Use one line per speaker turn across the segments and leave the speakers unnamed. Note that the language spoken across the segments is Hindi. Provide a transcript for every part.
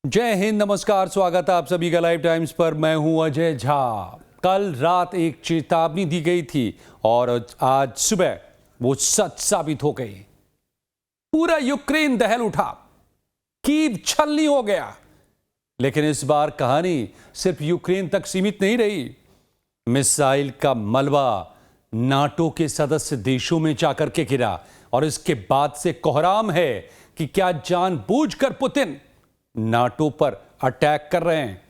जय हिंद, नमस्कार, स्वागत है आप सभी का लाइव टाइम्स पर। मैं हूं अजय झा। कल रात एक चेतावनी दी गई थी और आज सुबह वो सच साबित हो गई। पूरा यूक्रेन दहल उठा, कीव छलनी हो गया। लेकिन इस बार कहानी सिर्फ यूक्रेन तक सीमित नहीं रही। मिसाइल का मलबा नाटो के सदस्य देशों में जाकर के गिरा और इसके बाद से कोहराम है कि क्या जानबूझकर पुतिन नाटो पर अटैक कर रहे हैं।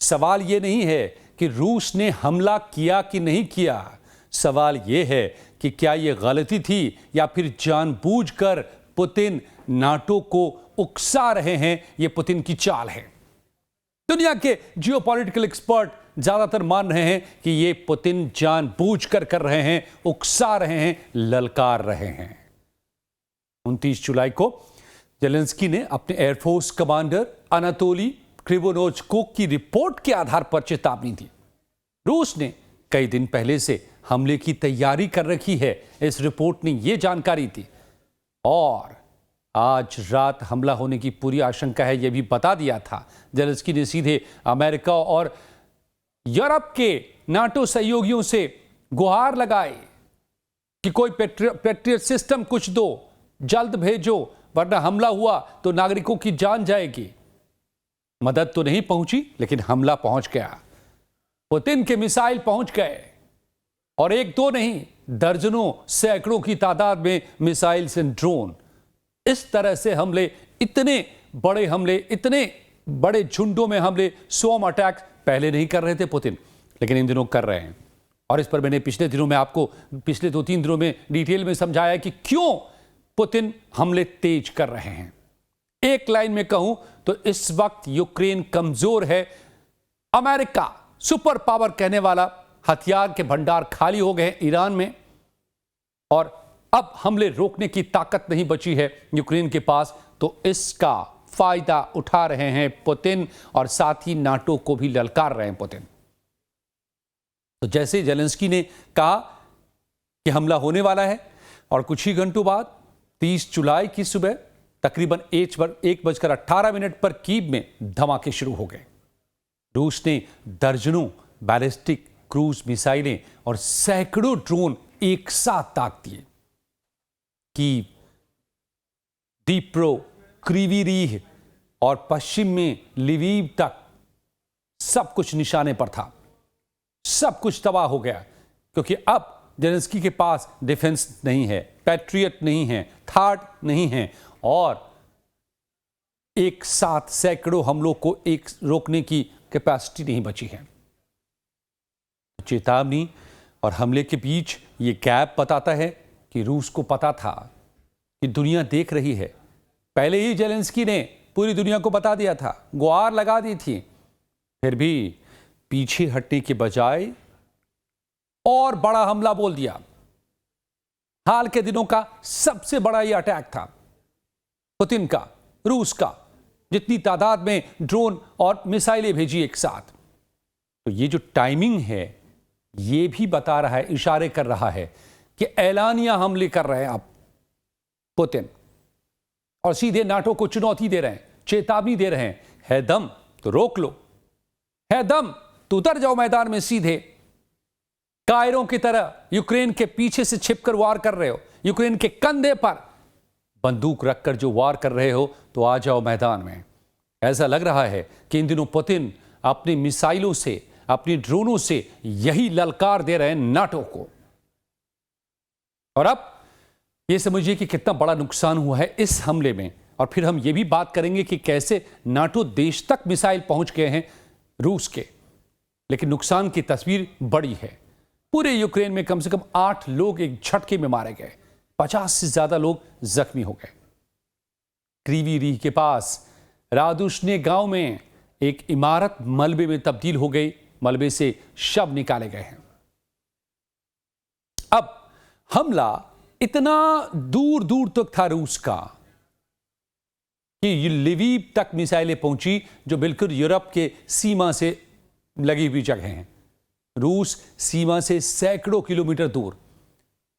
सवाल यह नहीं है कि रूस ने हमला किया कि नहीं किया, सवाल यह है कि क्या यह गलती थी या फिर जानबूझकर पुतिन नाटो को उकसा रहे हैं। यह पुतिन की चाल है। दुनिया के जियोपॉलिटिकल एक्सपर्ट ज्यादातर मान रहे हैं कि यह पुतिन जानबूझकर कर रहे हैं, उकसा रहे हैं, ललकार रहे हैं। 29 जुलाई को जेलेंस्की ने अपने एयरफोर्स कमांडर अनातोली क्रिवोनोचकोक की रिपोर्ट के आधार पर चेतावनी दी। रूस ने कई दिन पहले से हमले की तैयारी कर रखी है, इस रिपोर्ट ने यह जानकारी दी। और आज रात हमला होने की पूरी आशंका है, यह भी बता दिया था। जेलेंस्की ने सीधे अमेरिका और यूरोप के नाटो सहयोगियों से गुहार लगाई कि कोई पैट्रियट सिस्टम कुछ दो, जल्द भेजो, वरना हमला हुआ तो नागरिकों की जान जाएगी। मदद तो नहीं पहुंची, लेकिन हमला पहुंच गया। पुतिन के मिसाइल पहुंच गए और एक दो नहीं, दर्जनों सैकड़ों की तादाद में मिसाइल्स एंड ड्रोन। इस तरह से हमले, इतने बड़े झुंडों में हमले, स्वॉर्म अटैक पहले नहीं कर रहे थे पुतिन, लेकिन इन दिनों कर रहे हैं। और इस पर मैंने पिछले 2-3 दिनों में डिटेल में समझाया कि क्यों पुतिन हमले तेज कर रहे हैं। एक लाइन में कहूं तो इस वक्त यूक्रेन कमजोर है। अमेरिका सुपर पावर कहने वाला हथियार के भंडार खाली हो गए ईरान में और अब हमले रोकने की ताकत नहीं बची है यूक्रेन के पास, तो इसका फायदा उठा रहे हैं पुतिन और साथ ही नाटो को भी ललकार रहे हैं पुतिन। तो जैसे जेलेंस्की ने कहा कि हमला होने वाला है और कुछ ही घंटों बाद 30 जुलाई की सुबह तकरीबन 1:18 पर कीव में धमाके शुरू हो गए। रूस ने दर्जनों बैलिस्टिक क्रूज मिसाइलें और सैकड़ों ड्रोन एक साथ दाग दिए। कीव, दीप्रो, क्रीवी रीह और पश्चिम में लिवीव तक सब कुछ निशाने पर था। सब कुछ तबाह हो गया क्योंकि अब जेलेंस्की के पास डिफेंस नहीं है, पैट्रियट नहीं है, थार्ड नहीं है और एक साथ सैकड़ों हमलों को एक रोकने की कैपेसिटी नहीं बची है। चेतावनी और हमले के बीच ये गैप बताता है कि रूस को पता था कि दुनिया देख रही है। पहले ही जेलेंस्की ने पूरी दुनिया को बता दिया था, गुहार लगा दी थी, फिर भी पीछे हटने के बजाय और बड़ा हमला बोल दिया। हाल के दिनों का सबसे बड़ा यह अटैक था पुतिन का, रूस का, जितनी तादाद में ड्रोन और मिसाइलें भेजी एक साथ। तो ये जो टाइमिंग है ये भी बता रहा है, इशारे कर रहा है कि ऐलानिया हमले कर रहे हैं अब पुतिन और सीधे नाटो को चुनौती दे रहे हैं, चेतावनी दे रहे हैं, है दम तो रोक लो, है दम तो उतर जाओ मैदान में सीधे। कायरों की तरह यूक्रेन के पीछे से छिपकर वार कर रहे हो, यूक्रेन के कंधे पर बंदूक रखकर जो वार कर रहे हो, तो आ जाओ मैदान में। ऐसा लग रहा है कि इन दिनों पुतिन अपनी मिसाइलों से, अपनी ड्रोनों से यही ललकार दे रहे हैं नाटो को। और अब यह समझिए कि कितना बड़ा नुकसान हुआ है इस हमले में। और फिर हम यह भी बात करेंगे कि कैसे नाटो देश तक मिसाइल पहुंच गए हैं रूस के, लेकिन नुकसान की तस्वीर बड़ी है। पूरे यूक्रेन में कम से कम 8 लोग एक झटके में मारे गए, 50 से ज्यादा लोग जख्मी हो गए। क्रीवी रीह के पास रादुशने गांव में एक इमारत मलबे में तब्दील हो गई, मलबे से शव निकाले गए हैं। अब हमला इतना दूर दूर तक था रूस का कि लिवीव तक मिसाइलें पहुंची, जो बिल्कुल यूरोप के सीमा से लगी हुई जगह हैं। रूस सीमा से सैकड़ों किलोमीटर दूर,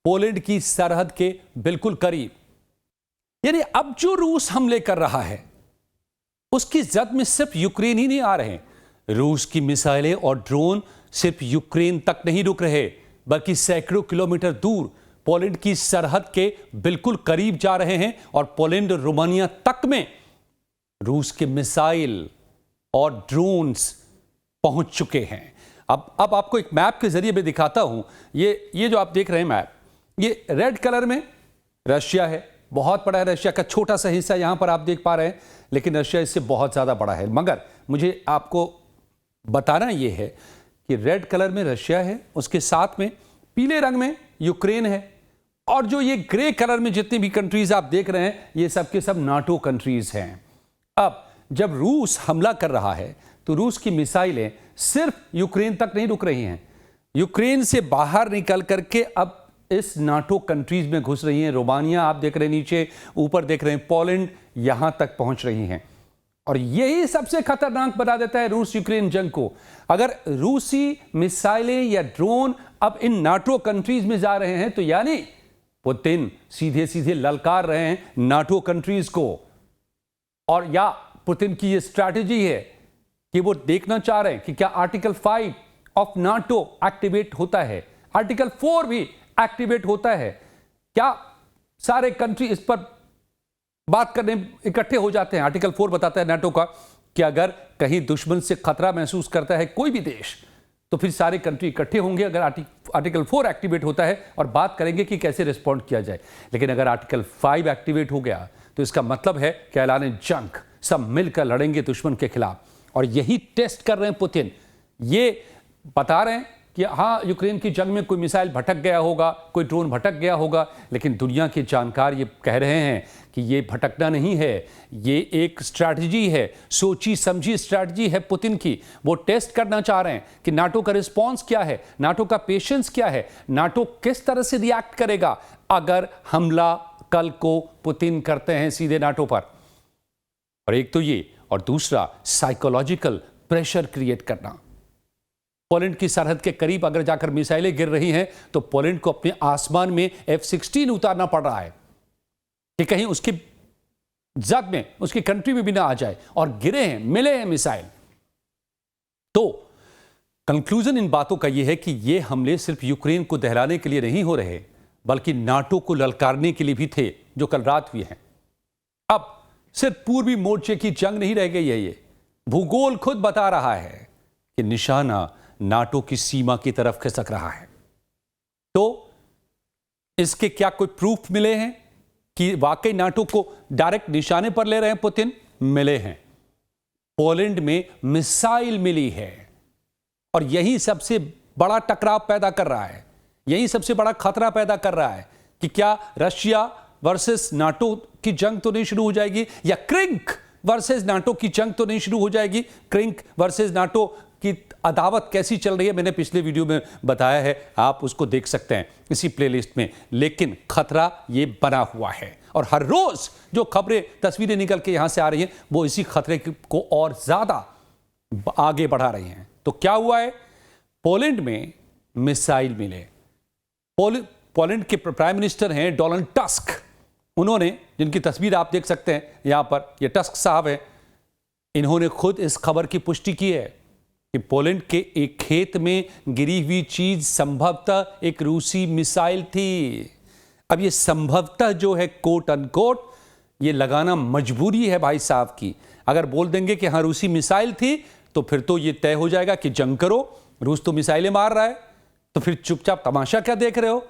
पोलैंड की सरहद के बिल्कुल करीब। यानी अब जो रूस हमले कर रहा है उसकी जद में सिर्फ यूक्रेन ही नहीं आ रहे, रूस की मिसाइलें और ड्रोन सिर्फ यूक्रेन तक नहीं रुक रहे, बल्कि सैकड़ों किलोमीटर दूर पोलैंड की सरहद के बिल्कुल करीब जा रहे हैं और पोलैंड रोमानिया तक में रूस के मिसाइल और ड्रोन्स पहुंच चुके हैं। अब आपको एक मैप के जरिए मैं दिखाता हूं। ये जो आप देख रहे हैं मैप, ये रेड कलर में रशिया है, बहुत बड़ा है। रशिया का छोटा सा हिस्सा यहां पर आप देख पा रहे हैं, लेकिन रशिया इससे बहुत ज्यादा बड़ा है। मगर मुझे आपको बताना यह है कि रेड कलर में रशिया है, उसके साथ में पीले रंग में यूक्रेन है, और जो ये ग्रे कलर में जितनी भी कंट्रीज आप देख रहे हैं, ये सब के सब नाटो कंट्रीज हैं। अब जब रूस हमला कर रहा है तो रूस की मिसाइलें सिर्फ यूक्रेन तक नहीं रुक रही हैं, यूक्रेन से बाहर निकल करके अब इस नाटो कंट्रीज में घुस रही हैं। रोमानिया आप देख रहे हैं नीचे, ऊपर देख रहे हैं पोलैंड, यहां तक पहुंच रही हैं। और यही सबसे खतरनाक बना देता है रूस यूक्रेन जंग को। अगर रूसी मिसाइलें या ड्रोन अब इन नाटो कंट्रीज में जा रहे हैं तो यानी पुतिन सीधे सीधे ललकार रहे हैं नाटो कंट्रीज को। और या पुतिन की यह स्ट्रैटेजी है कि वो देखना चाह रहे हैं कि क्या आर्टिकल 5 ऑफ नाटो एक्टिवेट होता है, आर्टिकल 4 भी एक्टिवेट होता है, क्या सारे कंट्री इस पर बात करने इकट्ठे हो जाते हैं। आर्टिकल 4 बताता है नाटो का कि अगर कहीं दुश्मन से खतरा महसूस करता है कोई भी देश, तो फिर सारे कंट्री इकट्ठे होंगे अगर आर्टिकल 4 एक्टिवेट होता है, और बात करेंगे कि कैसे रिस्पॉन्ड किया जाए। लेकिन अगर आर्टिकल 5 एक्टिवेट हो गया तो इसका मतलब है कि ऐलान जंग, सब मिलकर लड़ेंगे दुश्मन के खिलाफ। और यही टेस्ट कर रहे हैं पुतिन। ये बता रहे हैं कि हाँ, यूक्रेन की जंग में कोई मिसाइल भटक गया होगा, कोई ड्रोन भटक गया होगा, लेकिन दुनिया के जानकार ये कह रहे हैं कि ये भटकना नहीं है, ये एक स्ट्रैटेजी है, सोची समझी स्ट्रैटेजी है पुतिन की। वो टेस्ट करना चाह रहे हैं कि नाटो का रिस्पॉन्स क्या है, नाटो का पेशेंस क्या है, नाटो किस तरह से रिएक्ट करेगा अगर हमला कल को पुतिन करते हैं सीधे नाटो पर। और एक तो ये, और दूसरा साइकोलॉजिकल प्रेशर क्रिएट करना। पोलैंड की सरहद के करीब अगर जाकर मिसाइलें गिर रही हैं तो पोलैंड को अपने आसमान में F-16 उतारना पड़ रहा है कि कहीं उसकी जद में, उसकी कंट्री में भी ना आ जाए, और गिरे हैं, मिले हैं मिसाइल। तो कंक्लूजन इन बातों का यह है कि ये हमले सिर्फ यूक्रेन को दहलाने के लिए नहीं हो रहे, बल्कि नाटो को ललकारने के लिए भी थे, जो कल रात हुए हैं। अब सिर्फ पूर्वी मोर्चे की जंग नहीं रह गई है, ये भूगोल खुद बता रहा है कि निशाना नाटो की सीमा की तरफ खिसक रहा है। तो इसके क्या कोई प्रूफ मिले हैं कि वाकई नाटो को डायरेक्ट निशाने पर ले रहे हैं पुतिन? मिले हैं। पोलैंड में मिसाइल मिली है, और यही सबसे बड़ा टकराव पैदा कर रहा है, यही सबसे बड़ा खतरा पैदा कर रहा है कि क्या रशिया वर्सेस नाटो की जंग तो नहीं शुरू हो जाएगी, या क्रिंक वर्सेस नाटो की जंग तो नहीं शुरू हो जाएगी। क्रिंक वर्सेस नाटो की अदावत कैसी चल रही है मैंने पिछले वीडियो में बताया है, आप उसको देख सकते हैं इसी प्लेलिस्ट में। लेकिन खतरा ये बना हुआ है, और हर रोज जो खबरें, तस्वीरें निकल के यहां से आ रही हैं, वो इसी खतरे को और ज्यादा आगे बढ़ा रही हैं। तो क्या हुआ है? पोलैंड में मिसाइल मिले। पोलैंड के प्राइम मिनिस्टर हैं डोनाल्ड टस्क, उन्होंने, जिनकी तस्वीर आप देख सकते हैं यहां पर, ये टस्क साहब हैं, इन्होंने खुद इस खबर की पुष्टि की है कि पोलैंड के एक खेत में गिरी हुई चीज संभवतः एक रूसी मिसाइल थी। अब ये संभवतः जो है कोट अनकोट, ये लगाना मजबूरी है भाई साहब की। अगर बोल देंगे कि हाँ रूसी मिसाइल थी, तो फिर तो ये तय हो जाएगा कि जंग करो, रूस तो मिसाइलें मार रहा है, तो फिर चुपचाप तमाशा क्या देख रहे हो,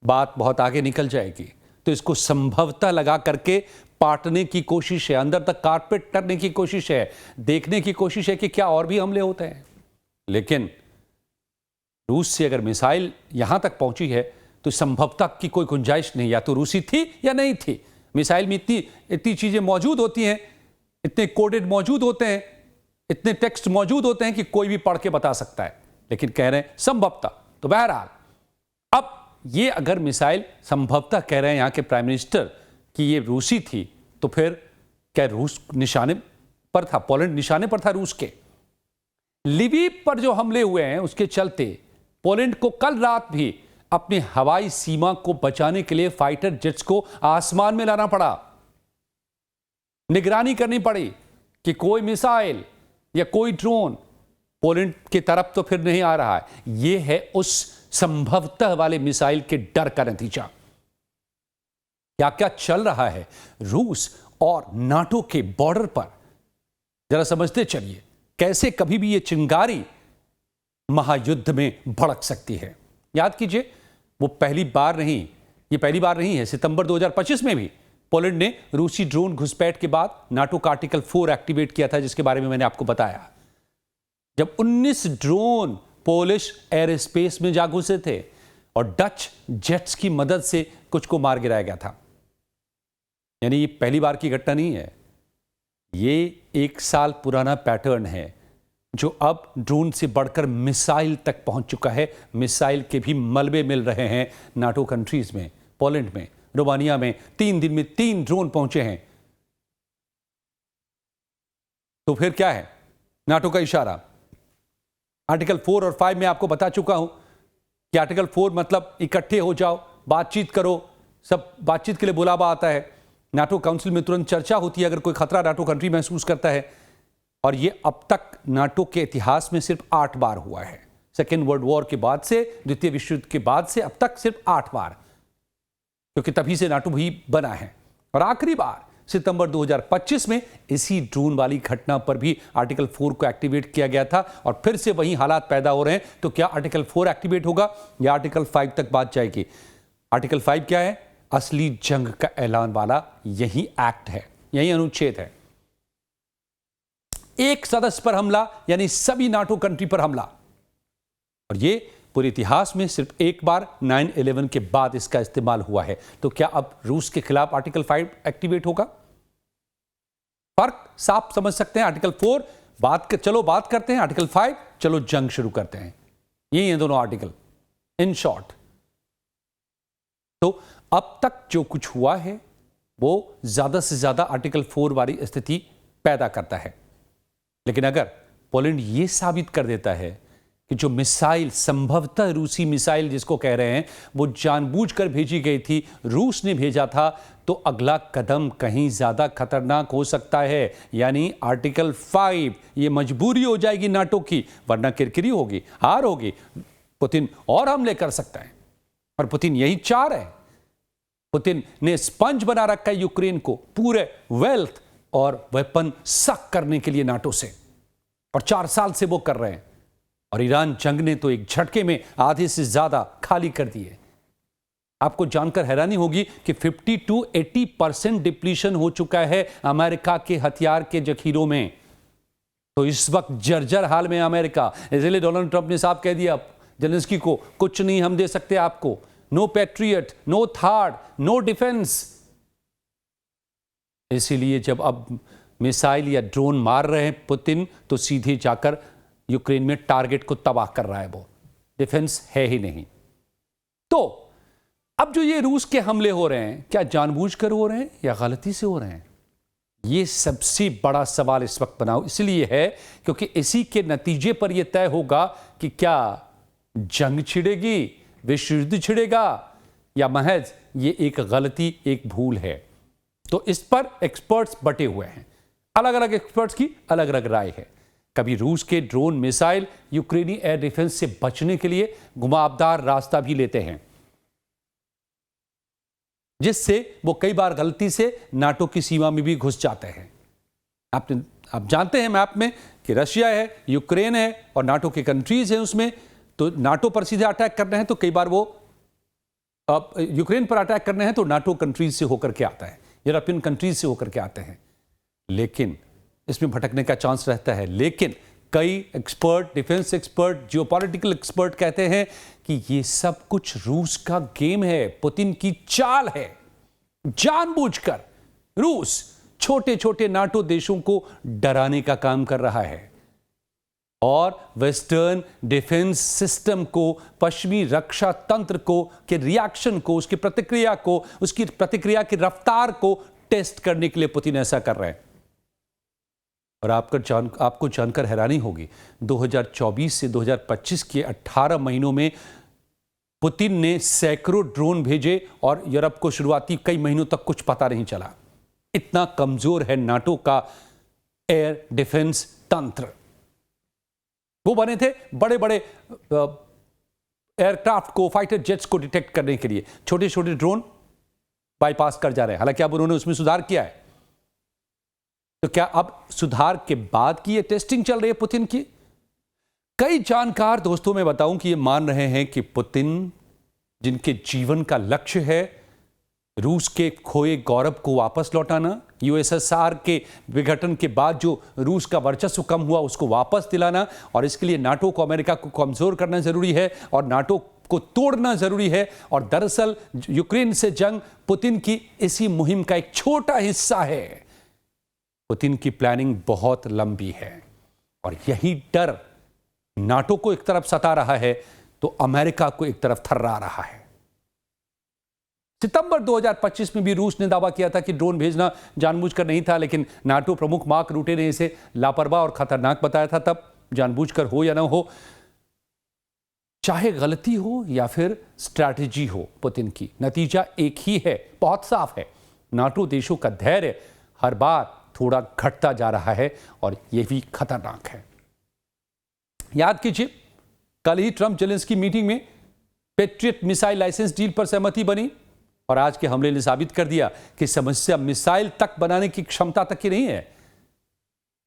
बात बहुत आगे निकल जाएगी। तो इसको संभवतः लगा करके पाटने की कोशिश है, अंदर तक कारपेट करने की कोशिश है, देखने की कोशिश है कि क्या और भी हमले होते हैं। लेकिन रूस से अगर मिसाइल यहां तक पहुंची है तो संभवतः की कोई गुंजाइश नहीं, या तो रूसी थी या नहीं थी। मिसाइल में इतनी चीजें मौजूद होती हैं, इतने कोडेड मौजूद होते हैं, इतने टेक्स्ट मौजूद होते हैं कि कोई भी पढ़ के बता सकता है, लेकिन कह रहे हैं संभवतः। तो बहरहाल अब ये अगर मिसाइल संभवतः कह रहे हैं यहां के प्राइम मिनिस्टर कि ये रूसी थी, तो फिर क्या रूस निशाने पर था, पोलैंड निशाने पर था रूस के। लिविव पर जो हमले हुए हैं उसके चलते पोलैंड को कल रात भी अपनी हवाई सीमा को बचाने के लिए फाइटर जेट्स को आसमान में लाना पड़ा, निगरानी करनी पड़ी कि कोई मिसाइल या कोई ड्रोन पोलैंड की तरफ तो फिर नहीं आ रहा है। यह है उस संभवतः वाले मिसाइल के डर का नतीजा। क्या क्या चल रहा है रूस और नाटो के बॉर्डर पर, जरा समझते चलिए। कैसे कभी भी यह चिंगारी महायुद्ध में भड़क सकती है। याद कीजिए, वो पहली बार नहीं है। सितंबर 2025 में भी पोलैंड ने रूसी ड्रोन घुसपैठ के बाद नाटो का आर्टिकल 4 एक्टिवेट किया था, जिसके बारे में मैंने आपको बताया। जब 19 ड्रोन पोलिश एयर स्पेस में जा घुसे थे और डच जेट्स की मदद से कुछ को मार गिराया गया था। यानी ये पहली बार की घटना नहीं है, ये 1 साल पुराना पैटर्न है जो अब ड्रोन से बढ़कर मिसाइल तक पहुंच चुका है। मिसाइल के भी मलबे मिल रहे हैं नाटो कंट्रीज में, पोलैंड में, रोमानिया में। 3 दिन में 3 ड्रोन पहुंचे हैं। तो फिर क्या है नाटो का इशारा? आर्टिकल 4 और 5 में आपको बता चुका हूं कि आर्टिकल 4 मतलब इकट्ठे हो जाओ, बातचीत करो, सब बातचीत के लिए बुलावा आता है। नाटो काउंसिल में तुरंत चर्चा होती है अगर कोई खतरा नाटो कंट्री महसूस करता है। और यह अब तक नाटो के इतिहास में सिर्फ 8 बार हुआ है। सेकेंड वर्ल्ड वॉर के बाद से, द्वितीय विश्व युद्ध के बाद से अब तक सिर्फ 8 बार, क्योंकि तभी से नाटो भी बना है। और आखिरी बार सितंबर 2025 में इसी ड्रोन वाली घटना पर भी आर्टिकल 4 को एक्टिवेट किया गया था। और फिर से वही हालात पैदा हो रहे हैं। तो क्या आर्टिकल 4 एक्टिवेट होगा या आर्टिकल 5 तक बात जाएगी? आर्टिकल 5 क्या है? असली जंग का ऐलान वाला यही एक्ट है, यही अनुच्छेद है। एक सदस्य पर हमला यानी सभी नाटो कंट्री पर हमला। और यह पूरे इतिहास में सिर्फ एक बार 9/11 के बाद इसका इस्तेमाल हुआ है। तो क्या अब रूस के खिलाफ आर्टिकल 5 एक्टिवेट होगा? फर्क साफ समझ सकते हैं। आर्टिकल 4 चलो बात करते हैं, आर्टिकल 5 चलो जंग शुरू करते हैं। यही है दोनों आर्टिकल इन शॉर्ट। तो अब तक जो कुछ हुआ है वो ज्यादा से ज्यादा आर्टिकल 4 वाली स्थिति पैदा करता है। लेकिन अगर पोलैंड ये साबित कर देता है कि जो मिसाइल, संभवतः रूसी मिसाइल जिसको कह रहे हैं, वो जानबूझकर भेजी गई थी, रूस ने भेजा था, तो अगला कदम कहीं ज्यादा खतरनाक हो सकता है। यानी आर्टिकल 5 ये मजबूरी हो जाएगी नाटो की, वरना किरकिरी होगी, हार होगी। पुतिन और हमले कर सकता है और पुतिन यही चाह रहे हैं। पुतिन ने स्पंज बना रखा है यूक्रेन को, पूरे वेल्थ और वेपन सक करने के लिए नाटो से, और 4 साल से वो कर रहे हैं। और ईरान जंग ने तो एक झटके में आधे से ज्यादा खाली कर दिए। आपको जानकर हैरानी होगी कि 50 to 80% डिप्लीशन हो चुका है अमेरिका के हथियार के जखीरों में। तो इस वक्त जर्जर हाल में अमेरिका, इसलिए डोनाल्ड ट्रंप ने साफ कह दिया जेलेंस्की को, कुछ नहीं हम दे सकते आपको, no Patriot, no THAAD, no defence. इसीलिए जब अब मिसाइल या ड्रोन मार रहे हैं पुतिन, तो सीधे जाकर यूक्रेन में टारगेट को तबाह कर रहा है। वो डिफेंस है ही नहीं। तो अब जो ये रूस के हमले हो रहे हैं, क्या जानबूझकर हो रहे हैं या गलती से हो रहे हैं? ये सबसे बड़ा सवाल इस वक्त बना इसलिए है क्योंकि इसी के नतीजे पर यह तय होगा कि क्या जंग छिड़ेगी, विश्व युद्ध छिड़ेगा, या महज ये एक गलती, एक भूल है। तो इस पर एक्सपर्ट्स बटे हुए हैं। अलग अलग एक्सपर्ट्स की अलग अलग राय है। कभी रूस के ड्रोन मिसाइल यूक्रेनी एयर डिफेंस से बचने के लिए घुमावदार रास्ता भी लेते हैं, जिससे वो कई बार गलती से नाटो की सीमा में भी घुस जाते हैं। आप जानते हैं मैप में कि रशिया है, यूक्रेन है और नाटो के कंट्रीज हैं उसमें। तो नाटो पर सीधे अटैक करने हैं तो कई बार वो यूक्रेन पर अटैक करने हैं तो नाटो कंट्रीज से होकर के आता है, यूरोपियन कंट्रीज से होकर के आते हैं। लेकिन इसमें भटकने का चांस रहता है। लेकिन कई expert, defence expert, geopolitical expert कहते हैं कि ये सब कुछ रूस का गेम है, पुतिन की चाल है। जानबूझकर रूस छोटे छोटे नाटो देशों को डराने का काम कर रहा है और वेस्टर्न डिफेंस सिस्टम को, पश्चिमी रक्षा तंत्र को के रिएक्शन को, उसकी प्रतिक्रिया की रफ्तार को टेस्ट करने के लिए पुतिन ऐसा कर रहे हैं। और आपको जानकर हैरानी होगी, 2024 से 2025 के 18 महीनों में पुतिन ने सैकड़ों ड्रोन भेजे और यूरोप को शुरुआती कई महीनों तक कुछ पता नहीं चला। इतना कमजोर है नाटो का एयर डिफेंस तंत्र। वो बने थे बड़े बड़े एयरक्राफ्ट को, फाइटर जेट्स को डिटेक्ट करने के लिए। छोटे छोटे ड्रोन बाईपास कर जा रहे हैं। हालांकि अब उन्होंने उसमें सुधार किया है। तो क्या अब सुधार के बाद की ये टेस्टिंग चल रही है पुतिन की? कई जानकार दोस्तों में बताऊं कि ये मान रहे हैं कि पुतिन, जिनके जीवन का लक्ष्य है रूस के खोए गौरव को वापस लौटाना, यूएसएसआर के विघटन के बाद जो रूस का वर्चस्व कम हुआ उसको वापस दिलाना, और इसके लिए नाटो को, अमेरिका को कमजोर करना जरूरी है और नाटो को तोड़ना जरूरी है। और दरअसल यूक्रेन से जंग पुतिन की इसी मुहिम का एक छोटा हिस्सा है। पुतिन की प्लानिंग बहुत लंबी है और यही डर नाटो को एक तरफ सता रहा है तो अमेरिका को एक तरफ थर्रा रहा है। सितंबर 2025 में भी रूस ने दावा किया था कि ड्रोन भेजना जानबूझकर नहीं था, लेकिन नाटो प्रमुख मार्क रूटे ने इसे लापरवाह और खतरनाक बताया था। तब जानबूझकर हो या ना हो, चाहे गलती हो या फिर स्ट्रैटेजी हो पुतिन की, नतीजा एक ही है, बहुत साफ है। नाटो देशों का धैर्य हर बार थोड़ा घटता जा रहा है और यह भी खतरनाक है। याद कीजिए, कल ही ट्रंप जेलेंस्की मीटिंग में पेट्रियट मिसाइल लाइसेंस डील पर सहमति बनी और आज के हमले ने साबित कर दिया कि समस्या मिसाइल तक बनाने की क्षमता तक की नहीं है।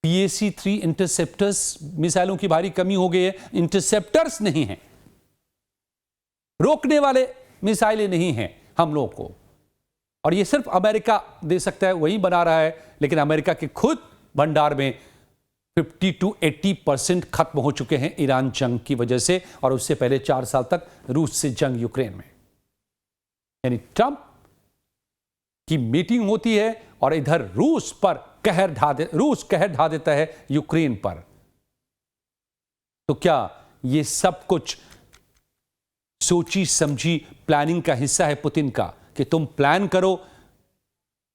PAC-3 इंटरसेप्टर्स मिसाइलों की भारी कमी हो गई है। इंटरसेप्टर्स नहीं है, रोकने वाले मिसाइलें नहीं हैं हमलों को, और ये सिर्फ अमेरिका दे सकता है, वही बना रहा है। लेकिन अमेरिका के खुद भंडार में 50 to 80% खत्म हो चुके हैं ईरान जंग की वजह से, और उससे पहले 4 साल तक रूस से जंग यूक्रेन में। यानी ट्रंप की मीटिंग होती है और इधर रूस कहर ढा देता है यूक्रेन पर। तो क्या ये सब कुछ सोची समझी प्लानिंग का हिस्सा है पुतिन का, कि तुम प्लान करो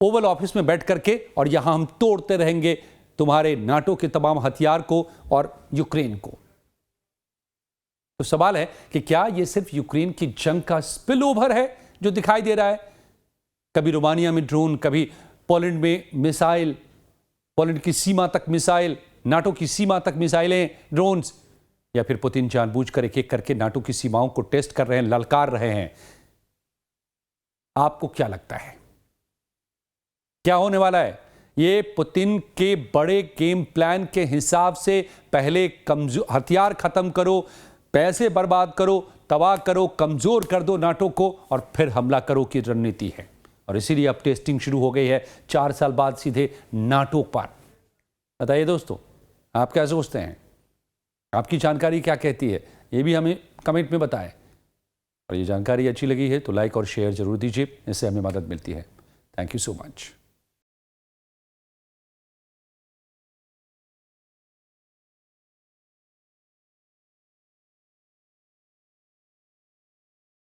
ओवल ऑफिस में बैठ करके और यहां हम तोड़ते रहेंगे तुम्हारे नाटो के तमाम हथियार को और यूक्रेन को? तो सवाल है कि क्या यह सिर्फ यूक्रेन की जंग का स्पिल ओवर है जो दिखाई दे रहा है? कभी रोमानिया में ड्रोन, कभी पोलैंड में मिसाइल, पोलैंड की सीमा तक मिसाइल, नाटो की सीमा तक मिसाइलें, ड्रोन्स, या फिर पुतिन जानबूझकर एक एक करके नाटो की सीमाओं को टेस्ट कर रहे हैं, ललकार रहे हैं? आपको क्या लगता है क्या होने वाला है? ये पुतिन के बड़े गेम प्लान के हिसाब से पहले हथियार खत्म करो, पैसे बर्बाद करो, तबाह करो, कमजोर कर दो नाटो को और फिर हमला करो की रणनीति है। और इसीलिए अब टेस्टिंग शुरू हो गई है 4 साल बाद सीधे नाटो पर। बताइए दोस्तों, आप क्या सोचते हैं? आपकी जानकारी क्या कहती है? ये भी हमें कमेंट में बताएं। और ये जानकारी अच्छी लगी है तो लाइक और शेयर जरूर दीजिए, इससे हमें मदद मिलती है। Thank you so much.